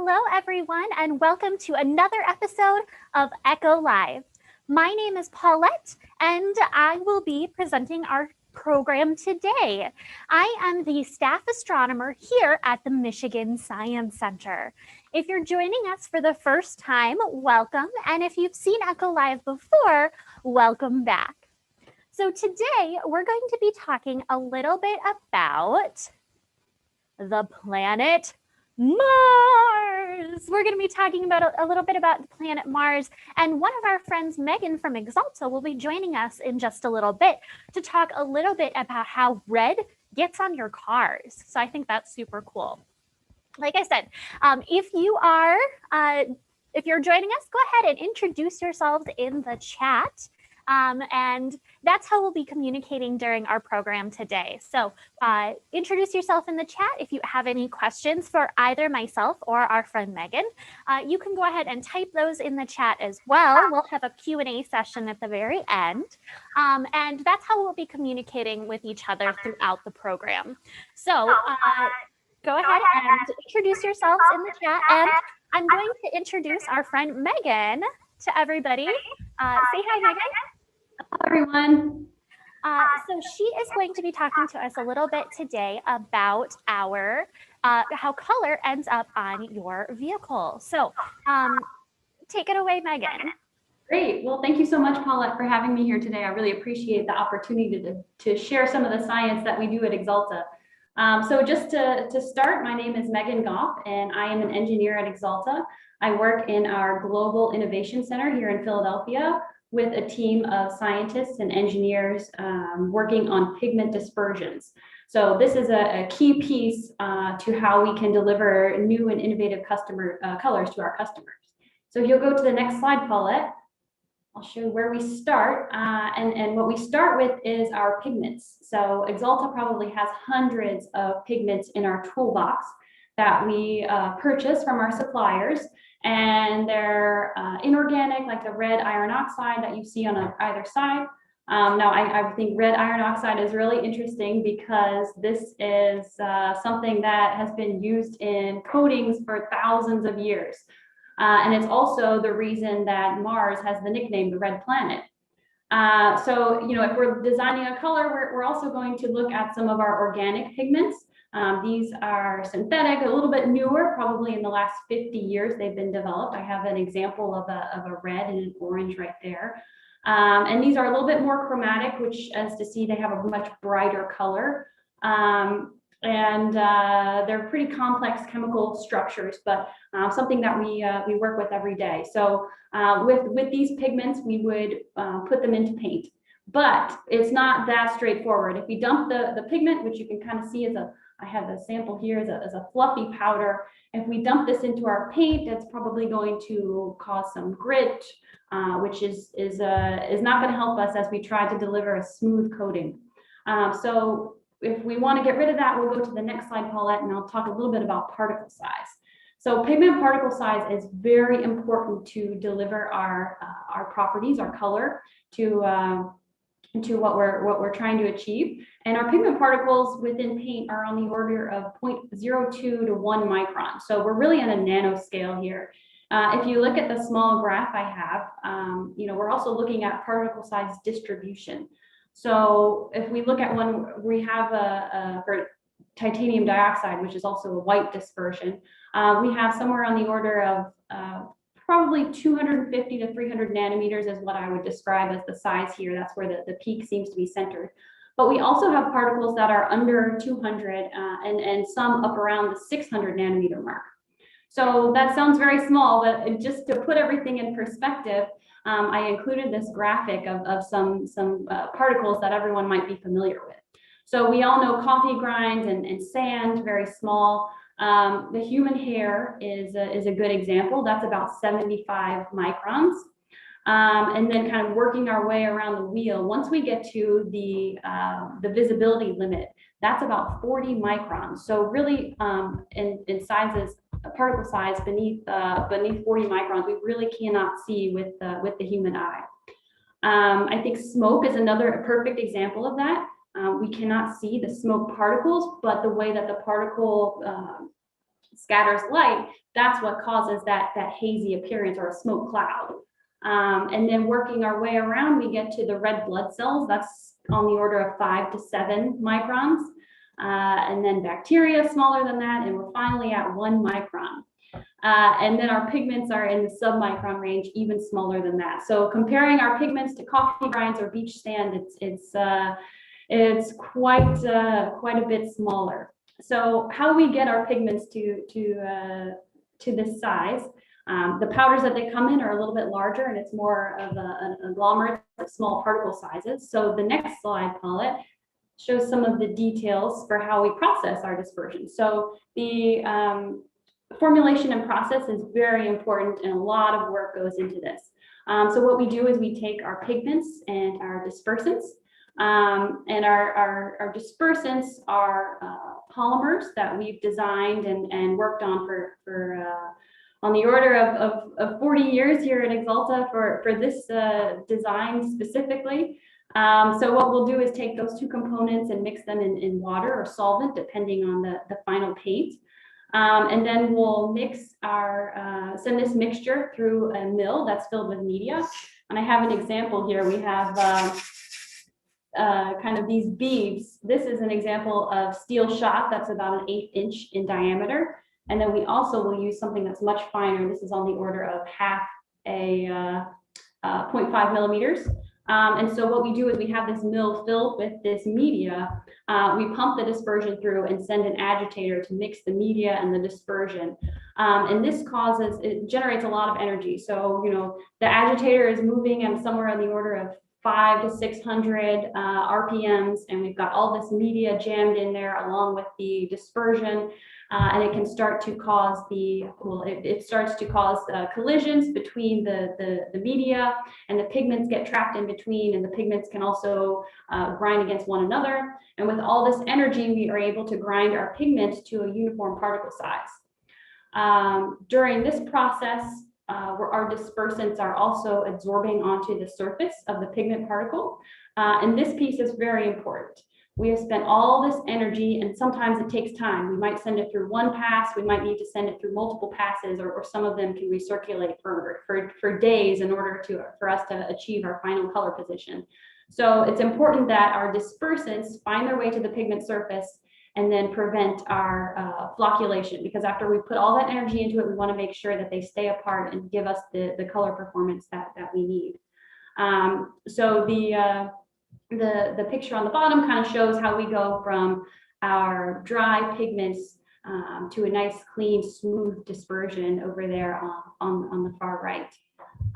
Hello, everyone, and welcome to another episode of Echo Live. My name is Paulette, and I will be presenting our program today. I am the staff astronomer here at the Michigan Science Center. If you're joining us for the first time, welcome, and if you've seen Echo Live before, welcome back. So today, we're going to be talking a little bit about the planet Mars. We're going to be talking about a little bit about the planet Mars, and one of our friends, Megan from Axalta, will be joining us in just a little bit to talk a little bit about how red gets on your cars. So I think that's super cool. Like I said, if you're joining us, go ahead and introduce yourselves in the chat. And that's how we'll be communicating during our program today. So introduce yourself in the chat. If you have any questions for either myself or our friend Megan, you can go ahead and type those in the chat as well. We'll have a Q&A session at the very end. And that's how we'll be communicating with each other throughout the program. So go ahead and introduce yourselves in the chat. And I'm going to introduce our friend Megan to everybody. Say hi, Megan. Hello, everyone. So she is going to be talking to us a little bit today about our how color ends up on your vehicle. So take it away, Megan. Great. Well, thank you so much, Paulette, for having me here today. I really appreciate the opportunity to share some of the science that we do at Axalta. So just to start, my name is Megan Goff, and I am an engineer at Axalta. I work in our Global Innovation Center here in Philadelphia with a team of scientists and engineers working on pigment dispersions. So this is a key piece to how we can deliver new and innovative customer colors to our customers. So if you'll go to the next slide, Paulette, I'll show you where we start. And what we start with is our pigments. So Axalta probably has hundreds of pigments in our toolbox that we purchase from our suppliers. And they're inorganic, like the red iron oxide that you see on either side. Now, I think red iron oxide is really interesting because this is something that has been used in coatings for thousands of years. And it's also the reason that Mars has the nickname the Red Planet. So, if we're designing a color, we're also going to look at some of our organic pigments. These are synthetic, a little bit newer, probably in the last 50 years they've been developed. I have an example of a red and an orange right there. And these are a little bit more chromatic, which as to see they have a much brighter color. And they're pretty complex chemical structures, but something that we work with every day. So with these pigments, we would put them into paint. But it's not that straightforward. If we dump the pigment, which you can kind of see I have a sample here as a fluffy powder. If we dump this into our paint, it's probably going to cause some grit, which is not going to help us as we try to deliver a smooth coating. So if we want to get rid of that, we'll go to the next slide, Paulette, and I'll talk a little bit about particle size. So pigment particle size is very important to deliver our properties, our color, to what we're trying to achieve. And our pigment particles within paint are on the order of 0.02 to 1 micron. So we're really on a nanoscale here. If you look at the small graph I have, we're also looking at particle size distribution. So if we look at one, we have for titanium dioxide, which is also a white dispersion, we have somewhere on the order of probably 250 to 300 nanometers is what I would describe as the size here. That's where the peak seems to be centered. But we also have particles that are under 200 and some up around the 600 nanometer mark. So that sounds very small, but just to put everything in perspective, I included this graphic of some particles that everyone might be familiar with. So we all know coffee grinds and sand, very small. The human hair is a good example. That's about 75 microns. And then kind of working our way around the wheel, once we get to the visibility limit, that's about 40 microns. So really in sizes, particle size beneath 40 microns, we really cannot see with the human eye. I think smoke is another perfect example of that. We cannot see the smoke particles, but the way that the particle scatters light, that's what causes that hazy appearance or a smoke cloud. And then working our way around, we get to the red blood cells. That's on the order of 5 to 7 microns. And then bacteria smaller than that, and we're finally at 1 micron. And then our pigments are in the submicron range, even smaller than that. So comparing our pigments to coffee grinds or beach sand, it's quite a bit smaller. So how we get our pigments to this size? The powders that they come in are a little bit larger, and it's more of an agglomerate of small particle sizes. So the next slide, Paulette, shows some of the details for how we process our dispersion. So the formulation and process is very important, and a lot of work goes into this. So what we do is we take our pigments and our dispersants, and our dispersants are polymers that we've designed and worked on for on the order of 40 years here at Axalta for this design specifically. So what we'll do is take those two components and mix them in water or solvent, depending on the final paint. And then we'll mix send this mixture through a mill that's filled with media. And I have an example here. We have kind of these beads. This is an example of steel shot that's about an 1/8 inch in diameter. And then we also will use something that's much finer. This is on the order of half a 0.5 millimeters. And so what we do is we have this mill filled with this media. We pump the dispersion through and send an agitator to mix the media and the dispersion. And this it generates a lot of energy. So, the agitator is moving at somewhere on the order of 500 to 600 RPMs, and we've got all this media jammed in there along with the dispersion. And it can start to cause collisions between the media, and the pigments get trapped in between, and the pigments can also grind against one another. And with all this energy, we are able to grind our pigment to a uniform particle size. During this process, our dispersants are also absorbing onto the surface of the pigment particle. And this piece is very important. We have spent all this energy, and sometimes it takes time. We might send it through one pass. We might need to send it through multiple passes, or some of them can recirculate for days in order for us to achieve our final color position. So it's important that our dispersants find their way to the pigment surface and then prevent our flocculation, because after we put all that energy into it, we want to make sure that they stay apart and give us the color performance that we need. So the picture on the bottom kind of shows how we go from our dry pigments to a nice, clean, smooth dispersion over there on the far right.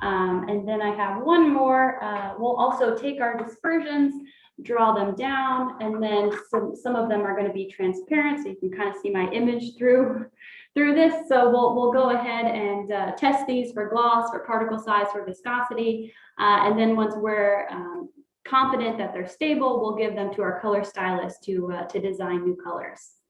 And then I have one more. We'll also take our dispersions, draw them down, and then some of them are going to be transparent, so you can kind of see my image through this. So we'll go ahead and test these for gloss, for particle size, for viscosity, and then once we're confident that they're stable, we'll give them to our color stylist to design new colors.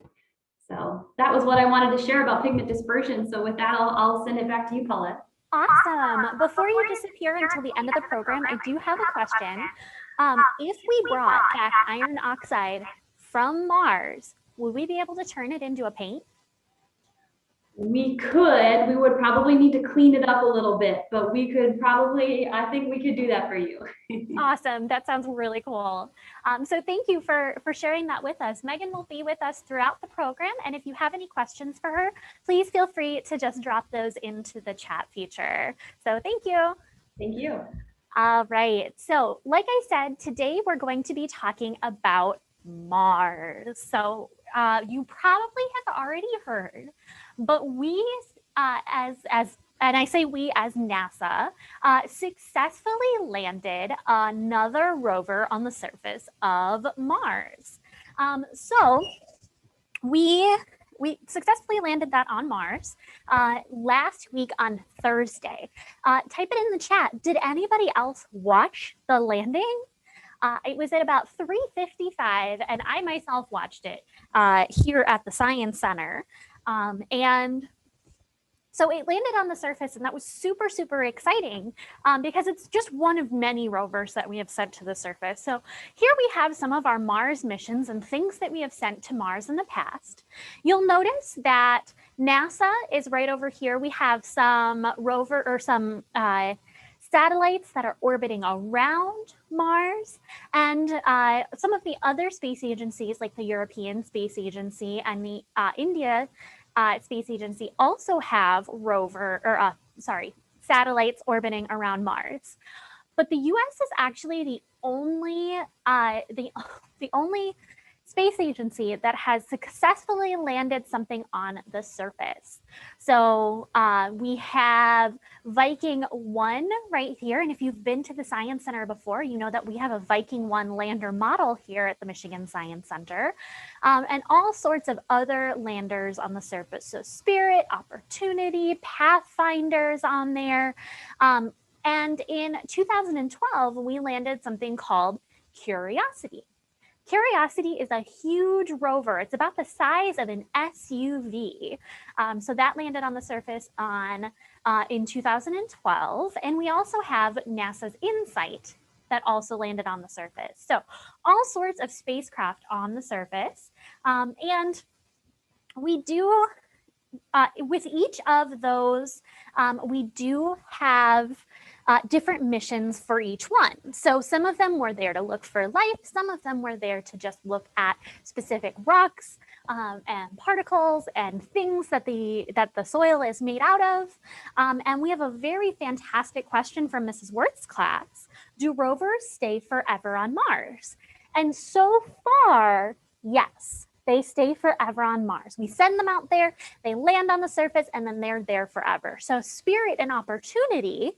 So that was what I wanted to share about pigment dispersion. So with that, I'll send it back to you, Paulette. Awesome. Before you disappear until the end of the program, I do have a question. If we brought back iron oxide from Mars, would we be able to turn it into a paint? We could. We would probably need to clean it up a little bit, but we could probably, I think we could do that for you. Awesome. That sounds really cool. So thank you for sharing that with us. Megan will be with us throughout the program, and if you have any questions for her, please feel free to just drop those into the chat feature. So thank you. Thank you. All right. So like I said, today we're going to be talking about Mars. So you probably have already heard, but we and I say we as NASA, successfully landed another rover on the surface of Mars. So we successfully landed that on Mars last week on Thursday. Type it in the chat. Did anybody else watch the landing? It was at about 3:55, and I myself watched it here at the Science Center. And so it landed on the surface, and that was super, super exciting because it's just one of many rovers that we have sent to the surface. So here we have some of our Mars missions and things that we have sent to Mars in the past. You'll notice that NASA is right over here. We have some satellites that are orbiting around Mars, and some of the other space agencies like the European Space Agency and the India Space Agency also have satellites orbiting around Mars. But the US is actually the only space agency that has successfully landed something on the surface. So we have Viking 1 right here. And if you've been to the Science Center before, you know that we have a Viking 1 lander model here at the Michigan Science Center, and all sorts of other landers on the surface. So Spirit, Opportunity, Pathfinder's on there. And in 2012, we landed something called Curiosity. Curiosity is a huge rover. It's about the size of an SUV. So that landed on the surface in 2012. And we also have NASA's InSight that also landed on the surface. So all sorts of spacecraft on the surface. And we do, with each of those, we do have different missions for each one. So some of them were there to look for life. Some of them were there to just look at specific rocks and particles and things that the soil is made out of. And we have a very fantastic question from Mrs. Wirt's class. Do rovers stay forever on Mars? And so far, yes. They stay forever on Mars. We send them out there, they land on the surface, and then they're there forever. So Spirit and Opportunity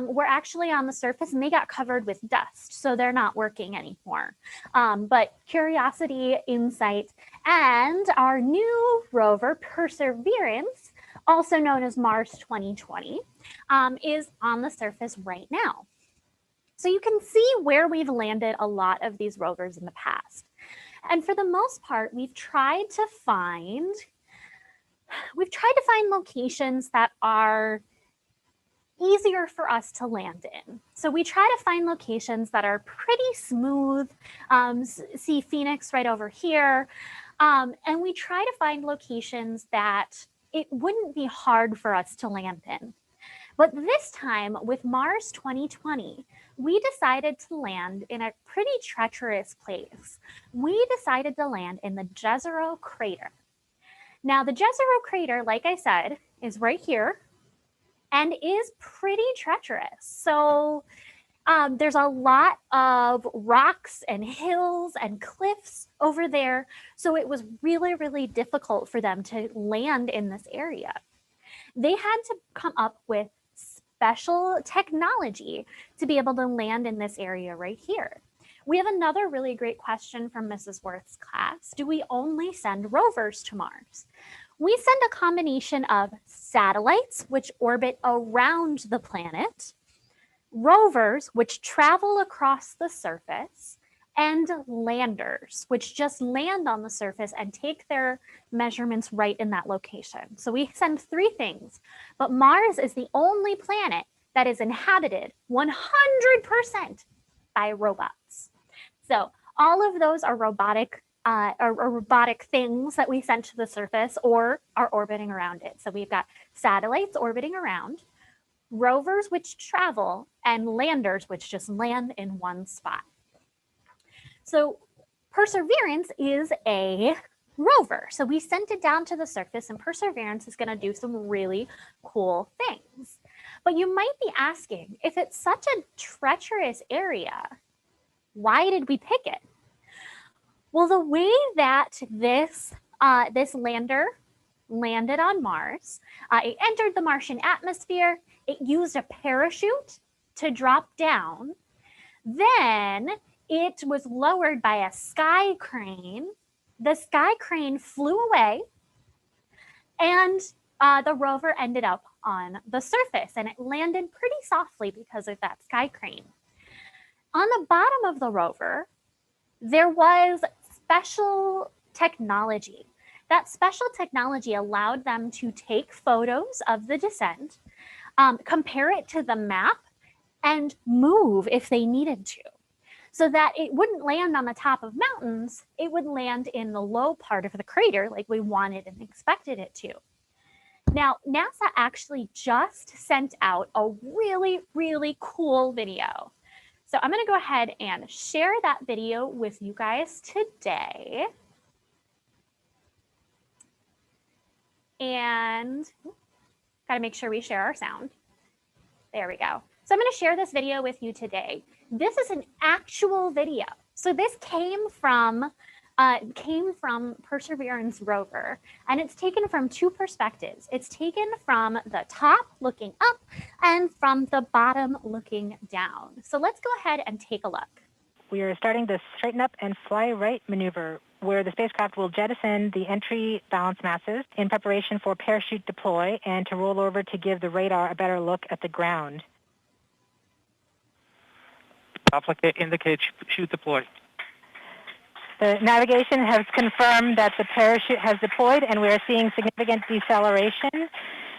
were actually on the surface and they got covered with dust, so they're not working anymore. But Curiosity, InSight, and our new rover, Perseverance, also known as Mars 2020, is on the surface right now. So you can see where we've landed a lot of these rovers in the past. And for the most part, we've tried to find locations that are easier for us to land in. So we try to find locations that are pretty smooth. See Phoenix right over here. And we try to find locations that it wouldn't be hard for us to land in. But this time with Mars 2020, we decided to land in a pretty treacherous place. We decided to land in the Jezero crater. Now, the Jezero crater, like I said, is right here and is pretty treacherous. So there's a lot of rocks and hills and cliffs over there. So it was really, really difficult for them to land in this area. They had to come up with special technology to be able to land in this area right here. We have another really great question from Mrs. Wirt's class. Do we only send rovers to Mars? We send a combination of satellites, which orbit around the planet, rovers, which travel across the surface, and landers, which just land on the surface and take their measurements right in that location. So we send 3 things, but Mars is the only planet that is inhabited 100% by robots. So all of those are robotic things that we sent to the surface or are orbiting around it. So we've got satellites orbiting around, rovers which travel, and landers which just land in one spot. So Perseverance is a rover. So we sent it down to the surface and Perseverance is going to do some really cool things. But you might be asking, if it's such a treacherous area, why did we pick it? Well, the way that this lander landed on Mars, it entered the Martian atmosphere, it used a parachute to drop down, then it was lowered by a sky crane. The sky crane flew away and the rover ended up on the surface and it landed pretty softly because of that sky crane. On the bottom of the rover, there was special technology. That special technology allowed them to take photos of the descent, compare it to the map, and move if they needed to, so that it wouldn't land on the top of mountains, it would land in the low part of the crater like we wanted and expected it to. Now, NASA actually just sent out a really, really cool video. So I'm going to go ahead and share that video with you guys today. And got to make sure we share our sound. There we go. So I'm going to share this video with you today. This is an actual video. So this came from Perseverance rover, and it's taken from two perspectives. It's taken from the top looking up and from the bottom looking down. So let's go ahead and take a look. We are starting the straighten up and fly right maneuver, where the spacecraft will jettison the entry balance masses in preparation for parachute deploy and to roll over to give the radar a better look at the ground. Indicate chute deploy. The navigation has confirmed that the parachute has deployed, and we are seeing significant deceleration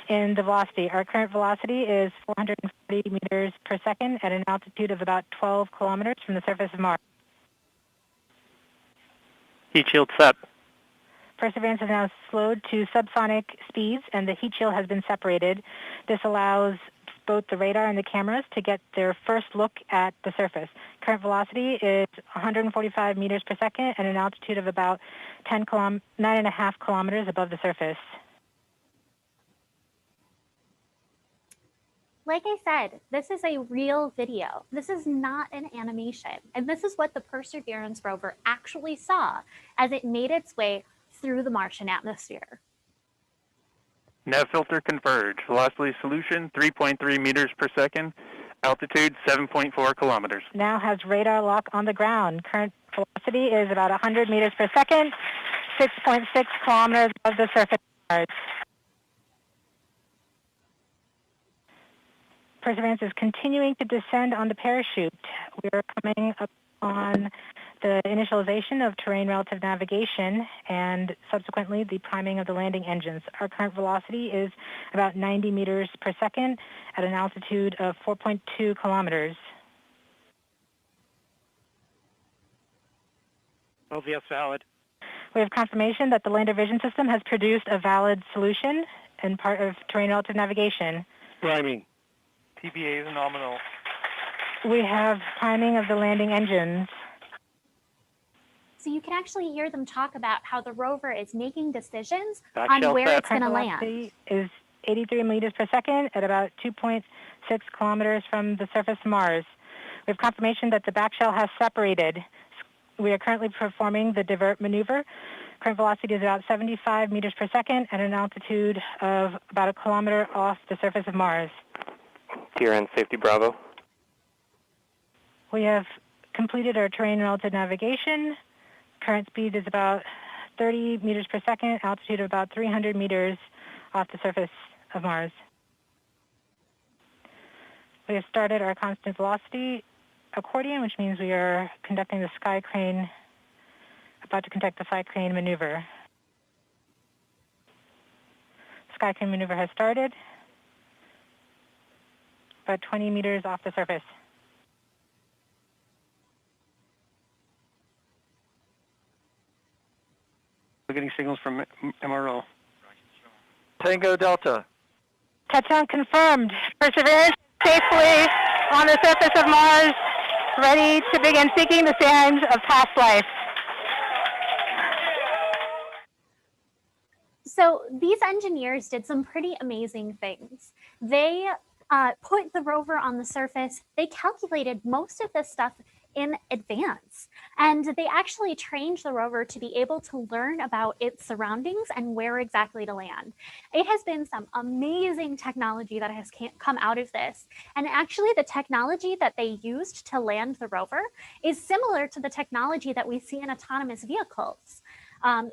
in the velocity. Our current velocity is 440 meters per second at an altitude of about 12 kilometers from the surface of Mars. Heat shield set. Perseverance has now slowed to subsonic speeds, and the heat shield has been separated. This allows both the radar and the cameras to get their first look at the surface. Current velocity is 145 meters per second at an altitude of about 9.5 kilometers above the surface. Like I said, this is a real video. This is not an animation. And this is what the Perseverance rover actually saw as it made its way through the Martian atmosphere. Nav filter converge. Velocity solution 3.3 meters per second. Altitude 7.4 kilometers. Now has radar lock on the ground. Current velocity is about 100 meters per second, 6.6 kilometers above the surface of Mars. Perseverance is continuing to descend on the parachute. We are coming up on the initialization of terrain relative navigation and subsequently the priming of the landing engines. Our current velocity is about 90 meters per second at an altitude of 4.2 kilometers. LVS valid. We have confirmation that the lander vision system has produced a valid solution and part of terrain relative navigation. Priming. TBA is nominal. We have priming of the landing engines. So you can actually hear them talk about how the rover is making decisions Backshell on where set. it's going to Current land. velocity is 83 meters per second at about 2.6 kilometers from the surface of Mars. We have confirmation that the backshell has separated. We are currently performing the divert maneuver. Current velocity is about 75 meters per second at an altitude of about a kilometer off the surface of Mars. TRN Safety Bravo. We have completed our terrain relative navigation. Current speed is about 30 meters per second, altitude of about 300 meters off the surface of Mars. We have started our constant velocity accordion, which means we are conducting the sky crane, about to conduct the sky crane maneuver. Sky crane maneuver has started, about 20 meters off the surface. We're getting signals from MRO. Tango Delta. Touchdown confirmed. Perseverance safely on the surface of Mars, ready to begin seeking the signs of past life. So these engineers did some pretty amazing things. They put the rover on the surface. They calculated most of this stuff in advance, and they actually trained the rover to be able to learn about its surroundings and where exactly to land. It has been some amazing technology that has come out of this, and actually the technology that they used to land the rover is similar to the technology that we see in autonomous vehicles.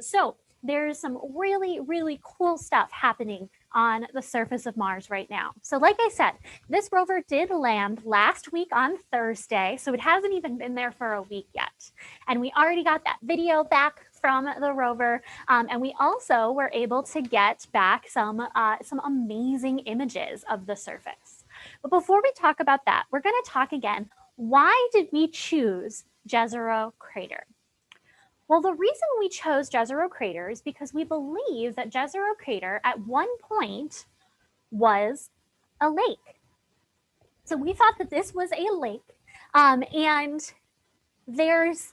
So there's some really, really cool stuff happening on the surface of Mars right now. So like I said, this rover did land last week on Thursday, so it hasn't even been there for a week yet. And we already got that video back from the rover, and we also were able to get back some amazing images of the surface. But before we talk about that, we're going to talk again. Why did we choose Jezero Crater? Well, the reason we chose Jezero Crater is because we believe that Jezero Crater at one point was a lake. So we thought that this was a lake, and there is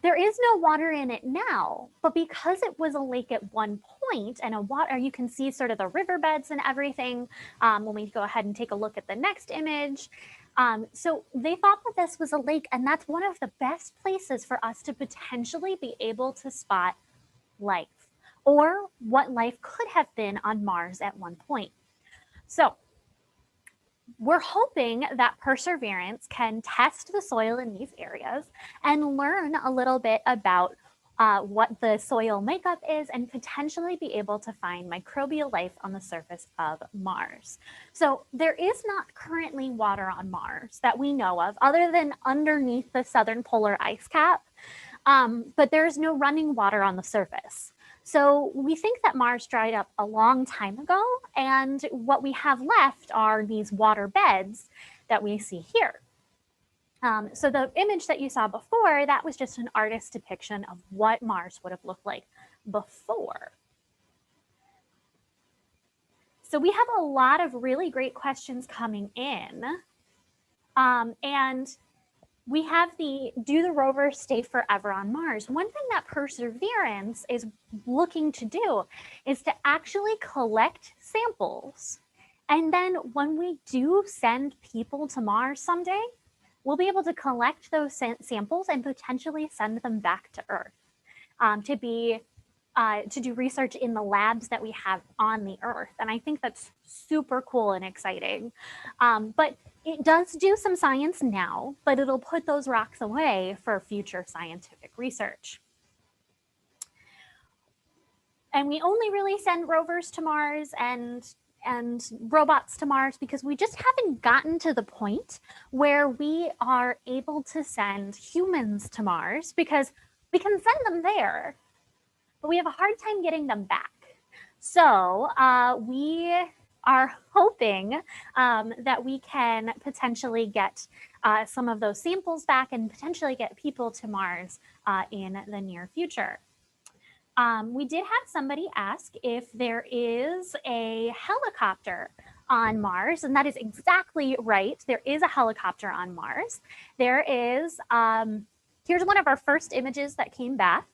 no water in it now, but because it was a lake at one point and a water, you can see sort of the riverbeds and everything when we go ahead and take a look at the next image. So they thought that this was a lake, and that's one of the best places for us to potentially be able to spot life or what life could have been on Mars at one point. So we're hoping that Perseverance can test the soil in these areas and learn a little bit about what the soil makeup is and potentially be able to find microbial life on the surface of Mars. So there is not currently water on Mars that we know of other than underneath the southern polar ice cap, but there's no running water on the surface. So we think that Mars dried up a long time ago, and what we have left are these water beds that we see here. So the image that you saw before, that was just an artist's depiction of what Mars would have looked like before. So we have a lot of really great questions coming in. And we have do the rover stay forever on Mars? One thing that Perseverance is looking to do is to actually collect samples. And then when we do send people to Mars someday, we'll be able to collect those samples and potentially send them back to Earth to do research in the labs that we have on the Earth. And I think that's super cool and exciting. But it does do some science now, but it'll put those rocks away for future scientific research. And we only really send rovers to Mars and robots to Mars because we just haven't gotten to the point where we are able to send humans to Mars, because we can send them there, but we have a hard time getting them back. So we are hoping that we can potentially get some of those samples back and potentially get people to Mars in the near future. We did have somebody ask if there is a helicopter on Mars, and that is exactly right. There is a helicopter on Mars. There is, here's one of our first images that came back.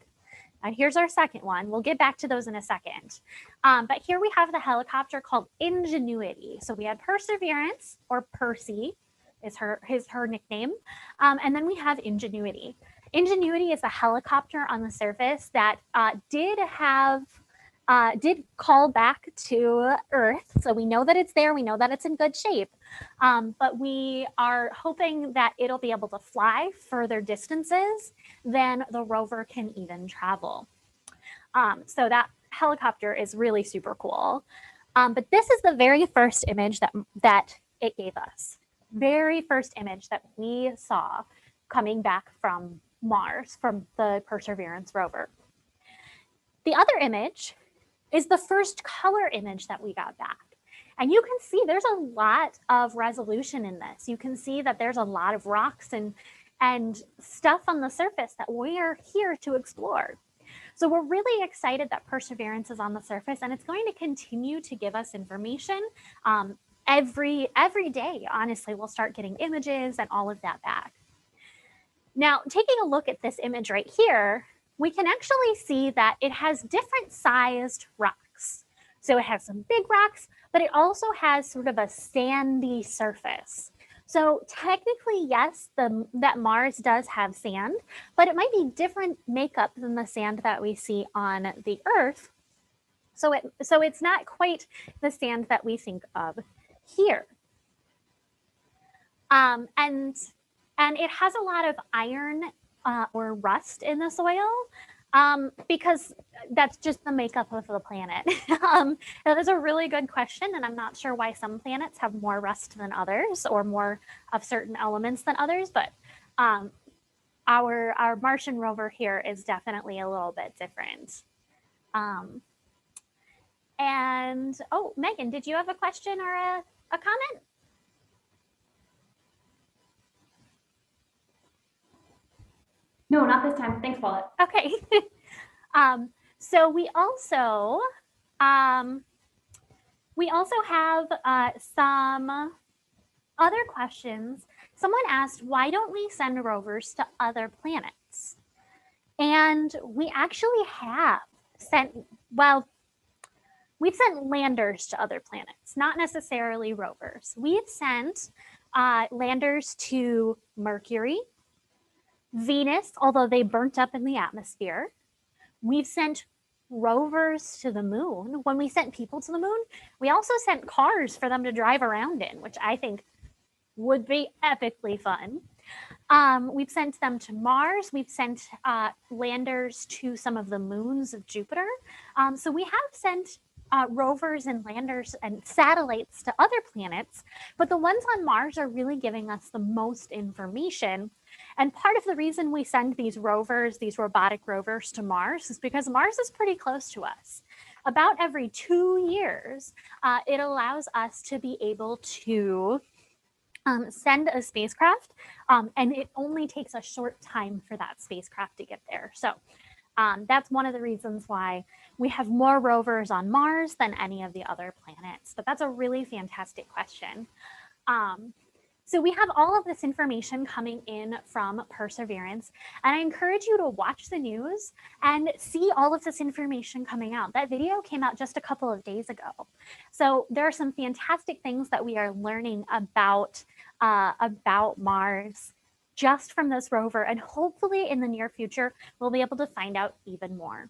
And here's our second one. We'll get back to those in a second. But here we have the helicopter called Ingenuity. So we had Perseverance, or Percy is her nickname. And then we have Ingenuity. Ingenuity is a helicopter on the surface that did call back to Earth. So we know that it's there. We know that it's in good shape. But we are hoping that it'll be able to fly further distances than the rover can even travel. So that helicopter is really super cool. But this is the very first image that it gave us. Very first image that we saw coming back from Mars, from the Perseverance rover. The other image is the first color image that we got back. And you can see there's a lot of resolution in this. You can see that there's a lot of rocks and stuff on the surface that we are here to explore. So we're really excited that Perseverance is on the surface, and it's going to continue to give us information every day. Honestly, we'll start getting images and all of that back. Now, taking a look at this image right here, we can actually see that it has different sized rocks. So it has some big rocks, but it also has sort of a sandy surface. So technically, yes, that Mars does have sand, but it might be different makeup than the sand that we see on the Earth. So it's not quite the sand that we think of here. And it has a lot of iron or rust in the soil because that's just the makeup of the planet. That is a really good question, and I'm not sure why some planets have more rust than others or more of certain elements than others, but our Martian rover here is definitely a little bit different. And, oh, Megan, did you have a question or a comment? No, not this time. Thanks, Paulette. Okay. So we also have some other questions. Someone asked, why don't we send rovers to other planets? And we actually have sent, well, we've sent landers to other planets, not necessarily rovers. We've sent landers to Mercury, Venus, although they burnt up in the atmosphere. We've sent rovers to the moon. When we sent people to the moon, we also sent cars for them to drive around in, which I think would be epically fun. We've sent them to Mars. We've sent landers to some of the moons of Jupiter. So we have sent rovers and landers and satellites to other planets, but the ones on Mars are really giving us the most information. And part of the reason we send these rovers, these robotic rovers to Mars, is because Mars is pretty close to us. About every 2 years, it allows us to be able to send a spacecraft, and it only takes a short time for that spacecraft to get there. So that's one of the reasons why we have more rovers on Mars than any of the other planets. But that's a really fantastic question. So we have all of this information coming in from Perseverance, and I encourage you to watch the news and see all of this information coming out. That video came out just a couple of days ago. So there are some fantastic things that we are learning about Mars just from this rover, and hopefully in the near future, we'll be able to find out even more.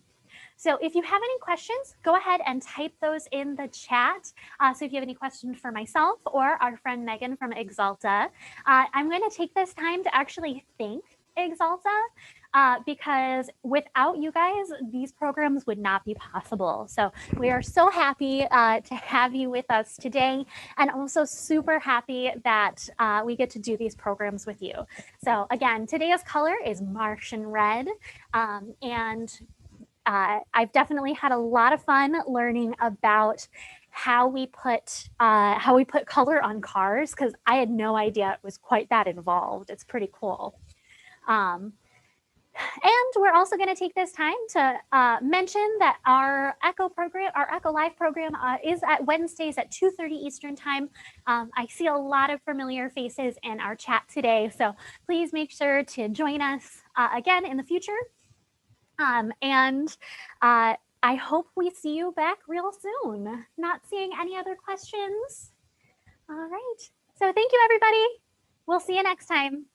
So if you have any questions, go ahead and type those in the chat. So if you have any questions for myself or our friend Megan from Axalta, I'm going to take this time to actually thank Axalta because without you guys, these programs would not be possible. So we are so happy to have you with us today, and also super happy that we get to do these programs with you. So again, today's color is Martian red, and I've definitely had a lot of fun learning about how we put color on cars, because I had no idea it was quite that involved. It's pretty cool. And we're also going to take this time to mention that our Echo program, our Echo Live program, is at Wednesdays at 2:30 Eastern Time. I see a lot of familiar faces in our chat today, so please make sure to join us again in the future. And I hope we see you back real soon. Not seeing any other questions. All right. So thank you, everybody. We'll see you next time.